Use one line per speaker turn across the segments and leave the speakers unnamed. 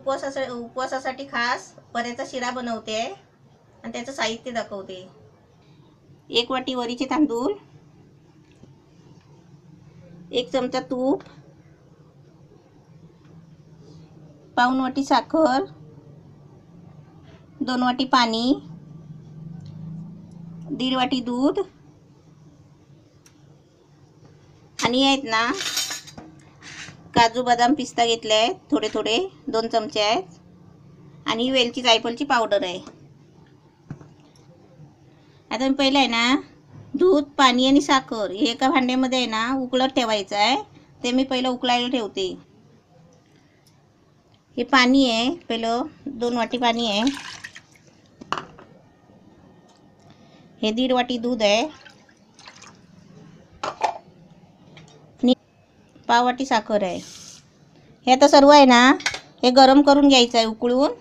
उपवासासाठी खास बऱ्याचा शिरा बनवते आहे आणि त्याचं साहित्य दाखवते. 1 वाटी वरीचे तांदूळ, 1 चमचा तूप, पाऊण वाटी साखर, 2 वाटी पाणी, 1.5 वाटी दूध आणि आहेत ना काजू बदाम पिस्ता घेतले आहेत थोडे थोडे 2 चमचे आहेत आणि वेलची जायफळची पावडर आहे. आता मी पहिलं आहे ना दूध, पाणी आणि साखर हे एका भांड्यामध्ये आहे ना उकळत ठेवायचं आहे. ते मी पहिलं उकळायला ठेवते. हे पाणी आहे, पहिलं 2 वाटी पाणी आहे. हे 1.5 वाटी दूध आहे आणि पाव वाटी साखर आहे. हे आता सर्व आहे ना हे गरम करून घ्यायचं आहे उकळून.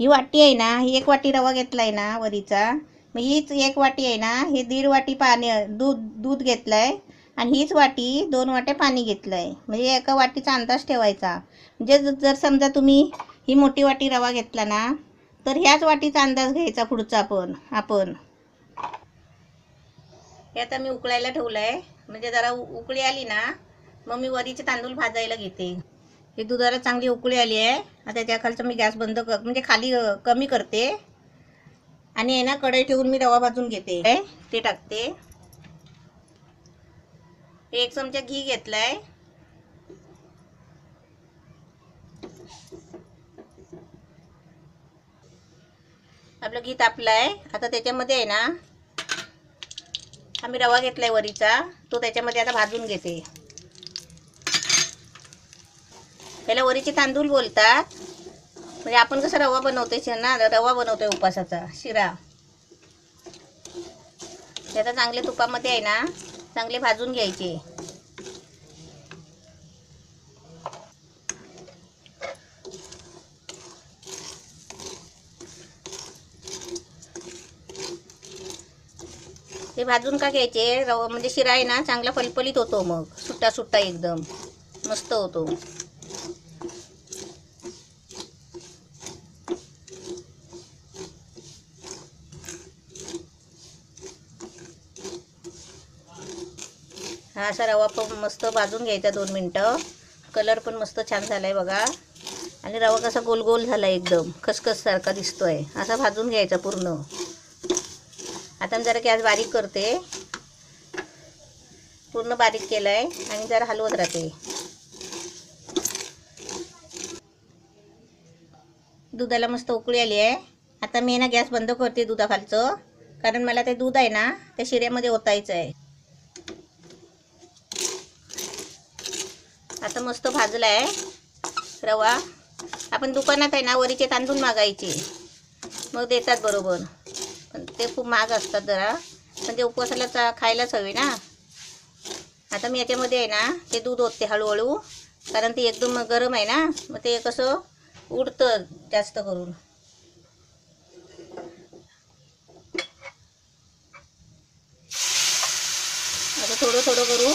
ही वाटी आहे ना, ही 1 वाटी रवा घेतला आहे ना वरीचा, मग हीच 1 वाटी आहे ना हे 1.5 वाटी पाणी दूध घेतलं आहे आणि हीच वाटी 2 वाट्या पाणी घेतलं आहे. म्हणजे एका वाटीचा अंदाज ठेवायचा. म्हणजे जर समजा तुम्ही ही मोठी वाटी रवा घेतला ना तर ह्याच वाटीचा अंदाज घ्यायचा पुढचा आपण. हे आता मी उकळायला ठेवलं आहे. म्हणजे जरा उकळी आली ना मग मी वरीचे तांदूळ भाजायला घेते. हे दुधाला चांगली उकळी आली आहे. आता त्याखालचा मी गॅस बंद म्हणजे खाली कमी करते आणि आहे ना कढई ठेवून मी रवा भाजून घेते. ते टाकते. 1 चमचा घी घेतलाय. आपलं घी तापलंय. आता त्याच्यामध्ये आहे ना आम्ही रवा घेतलाय वरीचा, तो त्याच्यामध्ये आता भाजून घेते. पहिला वरीचे तांदूळ बोलतात. म्हणजे आपण कसं रवा बनवतोय ना, रवा बनवतोय उपासाचा शिरा. आता चांगले तुपामध्ये आहे ना चांगले भाजून घ्यायचे. ते भाजून का घ्यायचे, रवा म्हणजे शिरा आहे ना चांगला फलफलीत होतो. मग सुट्टा सुट्टा एकदम मस्त होतो. हा असा रवा पण मस्त भाजून घ्यायचा 2 मिनटं. कलर पण मस्त छान झालाय बघा. आणि रवा कसा गोल गोल झाला एकदम खसखस सारखा दिसतोय. असा भाजून घ्यायचा पूर्ण. आता मी जरा गॅस बारीक करते. पूर्ण बारीक केलाय आणि जरा हलवत राहते. दुधाला मस्त उकळी आली आहे. आता मी ना गॅस बंद करते दुधाखालचं, कारण मला ते दूध आहे ना त्या शिऱ्यामध्ये ओतायचं आहे. आता मस्त भाजला आहे रवा. आपण दुकानात आहे ना वरीचे तांदूळ मागायचे, मग देतात बरोबर. पण ते खूप महाग असतात जरा, पण ते उपवासाला खायलाच हवे ना. आता मी याच्यामध्ये आहे ना ते दूध ओतते हळूहळू, कारण ते एकदम गरम आहे ना, मग ते कसं उडतं जास्त करून. आता थोडं थोडं करून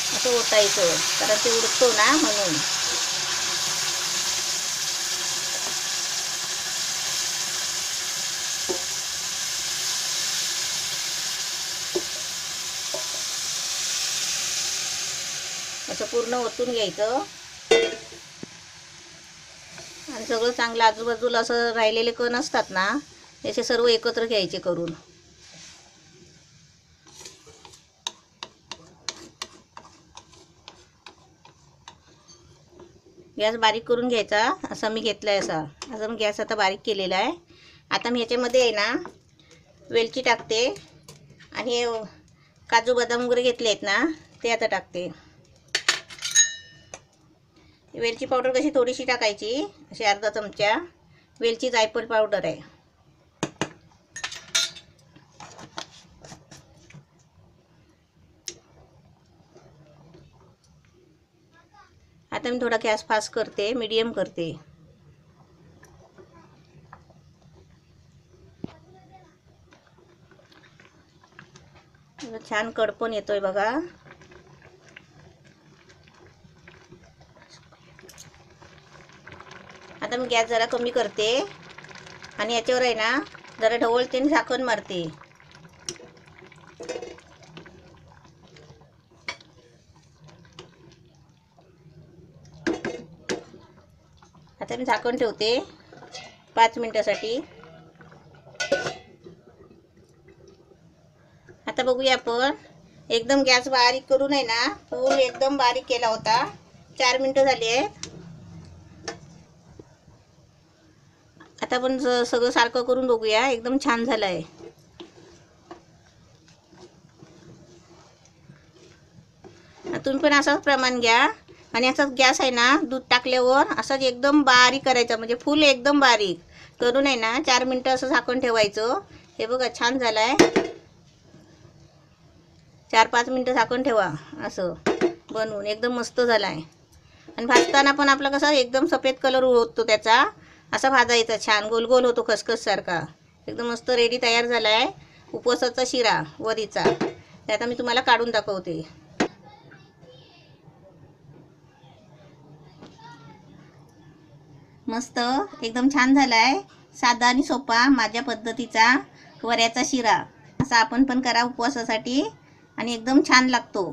असं ओतायचं, कारण ते उडतो ना म्हणून. असं पूर्ण ओतून घ्यायचं आणि सगळं चांगलं आजूबाजूला असं राहिलेले कण असतात ना याचे सर्व एकत्र घ्यायचे करून. गॅस बारीक करून घ्यायचा. असा मी घेतलाय असा मी गॅस आता बारीक केलेला आहे. आता मी याच्यामध्ये आहे ना वेलची टाकते आणि काजू बदाम वगैरे घेतले आहेत ना ते आता टाकते. वेलची पावडर कशी थोडीशी टाकायची, अशी अर्धा चमचा. वेलची जायफळ पावडर आहे. आता मी थोडा गॅस फास्ट करते, मीडियम करते. छान कडपण येतोय बघा. आता मी गॅस जरा कमी करते आणि याच्यावर आहे ना जरा ढवळते आणि झाकण मारते. आता मी झाकण ठेवते 5 मिनिटासाठी. आता बघूया आपण. एकदम गॅस बारीक करून आहे ना, फुल एकदम बारीक केला होता. 4 मिनिटं झाली आहेत. आता आपण सगळं सारखं करून बघूया. एकदम छान झालं आहे. तुम्ही पण असंच प्रमाण घ्या आणि असाच गॅस आहे ना दूध टाकल्यावर असाच एकदम बारीक करायचा, म्हणजे फुल एकदम बारीक करून आहे ना 4 मिनिटं असं झाकण ठेवायचं. हे बघा छान झालं आहे. 4-5 मिनिटं झाकण ठेवा असं बनवून. एकदम मस्त झाला आहे. आणि भाजताना पण आपलं कसं एकदम सफेद कलर होतो त्याचा, असा भाजायचा छान गोल गोल होतो खसखस सारखा. एकदम मस्त रेडी तयार झाला आहे उपवासाचा शिरा वरीचा. ते आता मी तुम्हाला काढून दाखवते. मस्त एकदम छान झाला आहे. साधा आणि सोपा माझ्या पद्धतीचा वऱ्याचा शिरा. असा आपण पण करा उपवासासाठी आणि एकदम छान लागतो.